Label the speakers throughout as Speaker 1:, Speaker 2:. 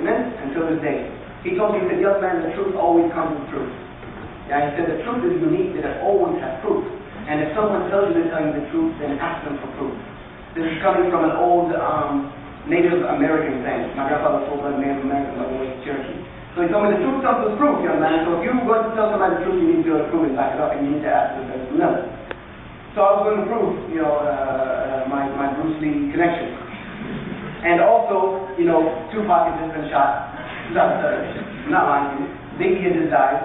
Speaker 1: until this day. He told me, he said, young man, the truth always comes with truth. Yeah, he said the truth is unique, that it always has proof. And if someone tells you they're telling you the truth, then ask them for proof. This is coming from an old Native American saying. My grandfather was full-blood Native American, by the way, Cherokee. So he told me the truth comes with proof, young man. So if you're going to tell somebody the truth, you need to be able to prove it, back it up, and you need to ask them to know. So I was going to prove, my Bruce Lee connection. And also, Tupac had just been shot. Not lying to you. Biggie had just died.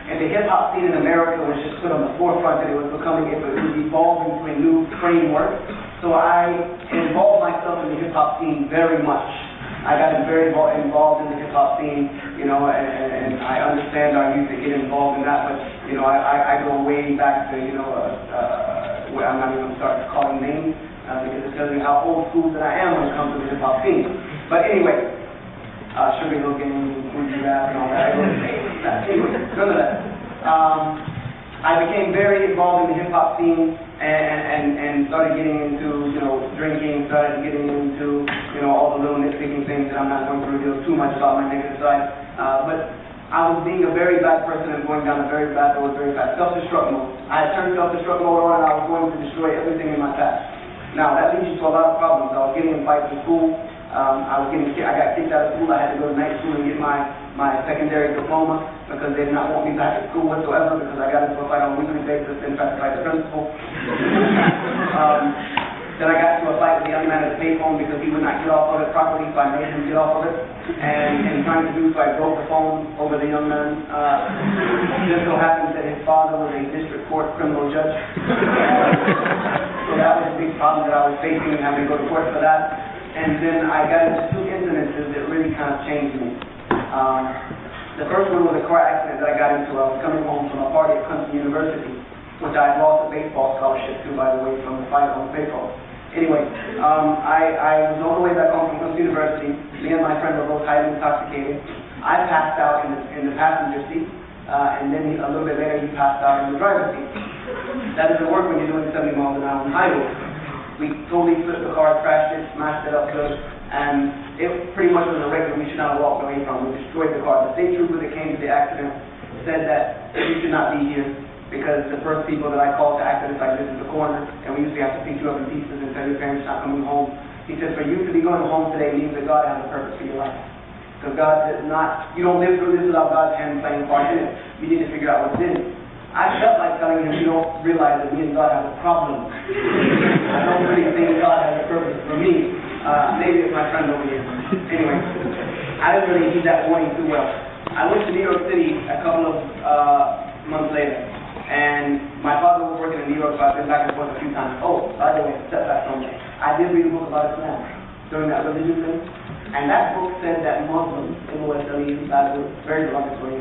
Speaker 1: And the hip-hop scene in America was just put on the forefront, that it was evolving to a new framework. So I involved myself in the hip-hop scene very much. I got very involved in the hip-hop scene, and I understand our youth to get involved in that, but, I go way back to, where I'm not even going to start calling names, because it tells you how old school that I am when it comes to the hip-hop scene. But anyway, Sugar Hill Gang, Fuji Rap, and all that. Anyway, none of that. I became very involved in the hip-hop scene and started getting into, drinking, started getting into, all the little nitpicking things that I'm not going to reveal too much about my negative side. But I was being a very bad person and going down a very bad road, very fast. Self-destruct mode. I had turned self-destruct mode on, and I was going to destroy everything in my path. Now, that leads you to a lot of problems. I was getting in fights in school. I got kicked out of school. I had to go to night school and get my secondary diploma because they did not want me back at school whatsoever, because I got into a fight on a weekly basis, in fact, fight the principal. Then I got into a fight with the young man at the payphone because he would not get off of it properly, so I made him get off of it. And trying to do so, I broke the phone over the young man. Just so happens that his father was a district court criminal judge. So that was a big problem that I was facing and having to go to court for that. And then I got into two incidences that really kind of changed me. The first one was a car accident that I got into. I was coming home from a party at Clemson University, which I had lost a baseball scholarship to, by the way, from the fight on baseball. Anyway, I was on the way back home from Clemson University. Me and my friend were both highly intoxicated. I passed out in the passenger seat, and then a little bit later he passed out in the driver's seat. That doesn't work when you're doing 70 miles an hour on the highway. We totally flipped the car, crashed it, smashed it up good, and it pretty much was a wreck that we should not have walked away from. We destroyed the car. The state trooper that came to the accident said that you should not be here because the first people that I called to accidents like this is the coroner, and we usually have to pick you up in pieces and tell your parents not coming home. He said, for you to be going home today means that God has a purpose for your life. Because God does not, you don't live through this without God's hand playing a part in it. You need to figure out what's in it. I felt like telling him, you don't realize that me and God have a problem. I don't really think God has a purpose for me. Maybe it's my friend over here. Anyway, I didn't really heed that warning too well. I went to New York City a couple of months later, and my father was working in New York, so I've been back and forth a few times. Oh, by the way, step back from me. I did read a book about Islam during that religious thing, and that book said that Muslims, very derogatory,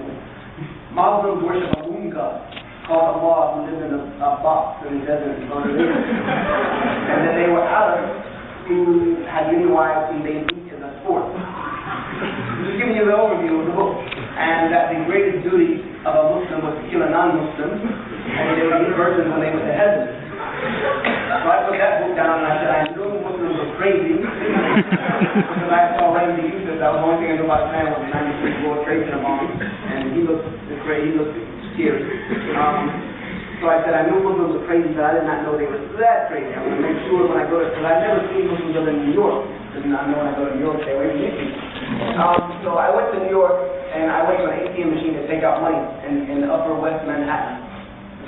Speaker 1: Muslims worship a moon god called Allah, who lived in a box in the desert and and that they were Arabs who had many wives whom they used as a sport. Just giving you the overview of the book. And that the greatest duty of a Muslim was to kill a non-Muslim, and they would get virgins when they went to heaven. So I put that book down and I said, I knew Muslims were crazy because I saw Randy Yusuf. That was the only thing I knew about Islam was the 96 World Trade Center bomb, and he looked scary. So I said, I knew Muslims were crazy, but I did not know they were that crazy. I'm going to make sure when I go to, because I've never seen Muslims other in New York. I did not know when I go to New York, stay away from me. So I went to New York, and I went to an ATM machine to take out money in the upper west Manhattan,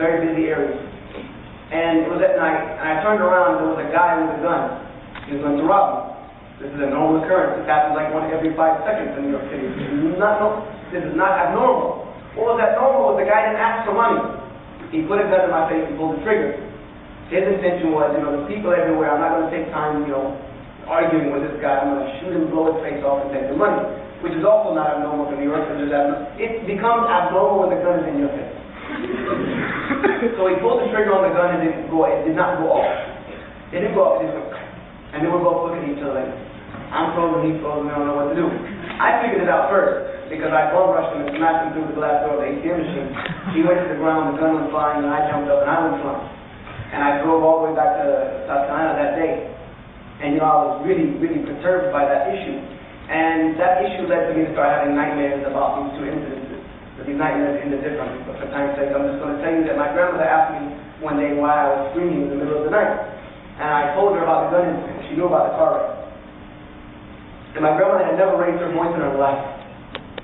Speaker 1: very busy area. And it was at night, and I turned around, and there was a guy with a gun. He was going to rob me. This is a normal occurrence. This happens like once every 5 seconds in New York City. This is not abnormal. What was abnormal was the guy didn't ask for money. He put a gun in my face and pulled the trigger. His intention was, there's people everywhere. I'm not going to take time, arguing with this guy. I'm going to shoot him, blow his face off, and take the money. Which is also not abnormal in New York. It becomes abnormal when the gun is in your face. So he pulled the trigger on the gun and it did not go off. It didn't go off, it just went. And then we're both looking at each other like, I'm frozen, he's frozen, I don't know what to do. I figured it out first, because I bum rushed him and smashed him through the glass door of the ATM machine. He went to the ground, the gun was flying, and I jumped up and I went flying. And I drove all the way back to South Carolina that day. And I was really, really perturbed by that issue. And that issue led to me to start having nightmares about these two incidences. But these nightmares ended differently. But for time's sake, I'm just going to tell you that my grandmother asked me one day why I was screaming in the middle of the night. And I told her about the gun incident. She knew about the car wreck. And my grandmother had never raised her voice in her life.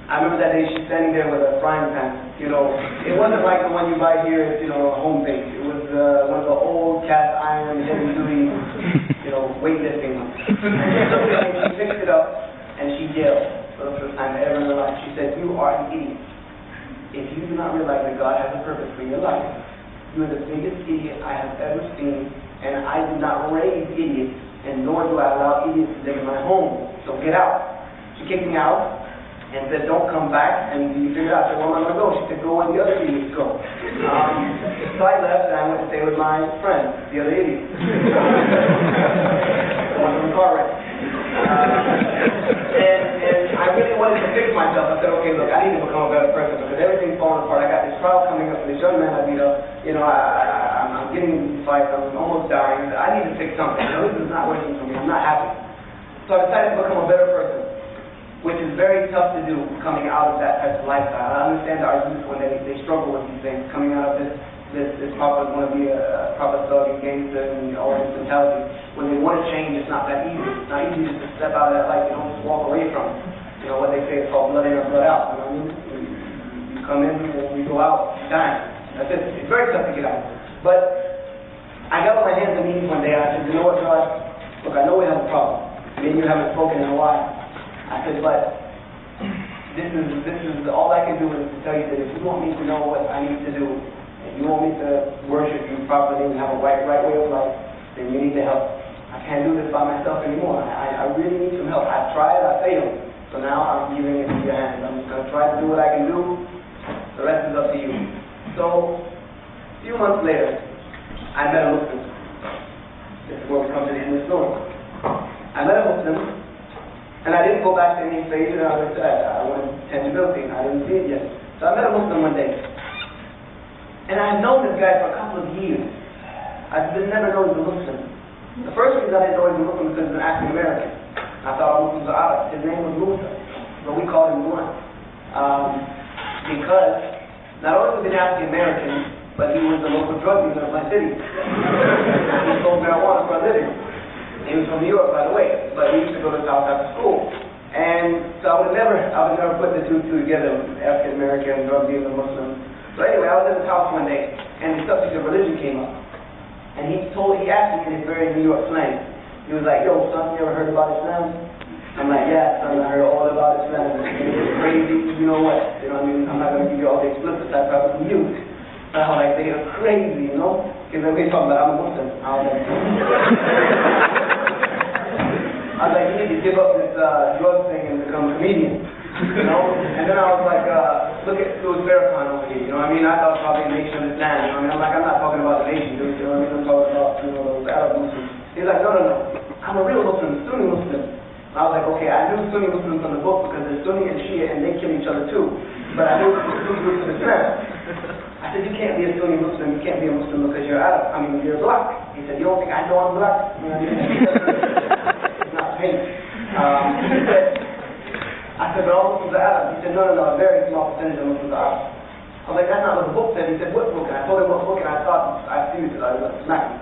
Speaker 1: I remember that day she's standing there with a frying pan. You know, it wasn't like the one you buy here at, home base. It was one of the old cast iron, heavy duty, weightlifting ones. And she fixed it up. And she yelled for the first time ever in her life. She said, "You are an idiot. If you do not realize that God has a purpose for your life, you are the biggest idiot I have ever seen, and I do not raise idiots, and nor do I allow idiots to live in my home. So get out." She kicked me out and said, "Don't come back." And you figured out, I said, "Where am I going to go?" She said, "Go where the other idiots go." So I left and I went to stay with my friend, the other idiot. The one from the car wreck. And I really wanted to fix myself. I said, okay, look, I need to become a better person because everything's falling apart. I got this trial coming up for this young man I beat up. I'm getting into these fights. I'm almost dying. I need to fix something. This is not working for me. I'm not happy. So I decided to become a better person, which is very tough to do coming out of that type of lifestyle. I understand our youth when they struggle with these things, coming out of this proper, want to be a proper thug and gangster and all this mentality. When they want to change, it's not that easy. It's not easy just to step out of that life. You don't just walk away from it. What they say is called blood in or blood out. You know what I mean? You come in and you go out dying. That's it. It's very tough to get out. But I got on my hands and knees one day. I said, "You know what, God? Look, I know we have a problem. Me and you haven't spoken in a while." I said, "But this is all I can do is to tell you that if you want me to know what I need to do, and you want me to worship you properly and have a right way of life, then you need to help. I can't do this by myself anymore. I really need some help. I tried, I failed. So now I'm giving it to your hands. I'm just going to try to do what I can do. The rest is up to you." So a few months later, I met a Muslim. This is where we come to the end of the story. I met a Muslim, and I didn't go back to any faith. I wanted tangibility. I didn't see it yet. So I met a Muslim one day. And I had known this guy for a couple of years. I just never known he was a Muslim. The first reason I didn't know he was a Muslim was because he was an African American. I thought Muslims were Arab. His name was Musa, but we called him Muan. Because not only was he an African American, but he was the local drug dealer of my city. He sold marijuana for a living. He was from New York, by the way, but he used to go to South after school. And so I would never put the two together, African American, drug dealer, Muslim. So anyway, I was in his house one day, and the subject of religion came up. And he asked me in his very New York slang. He was like, "Yo, son, you ever heard about Islam?" I'm like, "Yeah, son, I heard all about Islam. It's crazy, you know what? You know what I mean? I'm not going to give you all the explicit type of from you." And I was like, "They are crazy, you know?" Because then we talking about I'm a Muslim. I was like, "You need to give up this drug thing and become a comedian." And then I was like, look at Louis Farrakhan over here, you know what I mean? I thought probably the nation of Islam, you know what I mean? I'm like, I'm not talking about the nation, dude, you know what I mean? I'm talking about, those Arab Muslims. He's like, no, I'm a real Muslim, Sunni Muslim. I was like, okay, I knew Sunni Muslims from the book because they're Sunni and Shia and they kill each other too. But I knew two groups of Islam. I said, you can't be a Sunni Muslim, you can't be a Muslim because you're Arab, you're black. He said, you don't think I know I'm black? You know what I mean? It's not pain. I said, but all Muslims are Arab. He said, no, a very small percentage of Muslims are Arab. I was like, that's not what the book said. He said, what book? And I told him what book, and I thought, I refused it. I was like, smack him.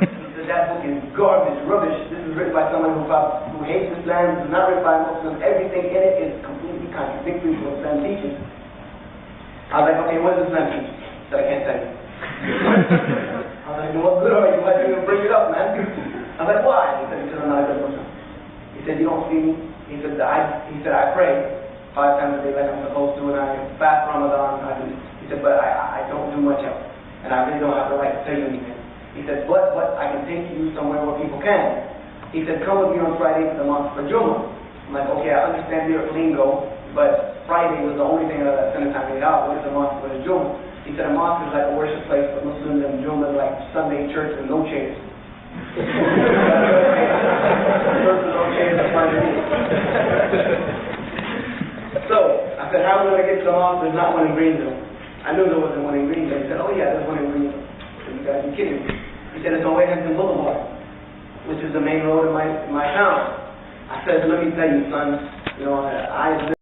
Speaker 1: He said, that book is garbage, rubbish. This is written by someone who hates Islam. It's not written by Muslims. Everything in it is completely contradictory to what Islam teaches. I was like, okay, what does Islam teach? He said, I can't tell you. I was like, well, what good are you? Why didn't you bring it up, man? I was like, why? He said, because I'm not a good Muslim. He said, you don't see me? He said, I pray 5 times a day like I'm supposed to, and I fast Ramadan. He said, but I don't do much else, and I really don't have the right to tell you anything. He said, but I can take you somewhere where people can. He said, come with me on Friday to the mosque for Jummah. I'm like, okay, I understand your lingo, but Friday was the only thing that I spent time made out. What is a mosque? What is Jummah? He said, a mosque is like a worship place for Muslims, and Jummah is like Sunday church with no chairs. So, I said, how am I going to get to the mosque? There's not one in Greenville. I knew there wasn't one in Greenville. He said, oh yeah, there's one in Greenville. I said, you guys are kidding me. He said, it's on Washington Boulevard, which is the main road in my town. I said, let me tell you, son, you know, I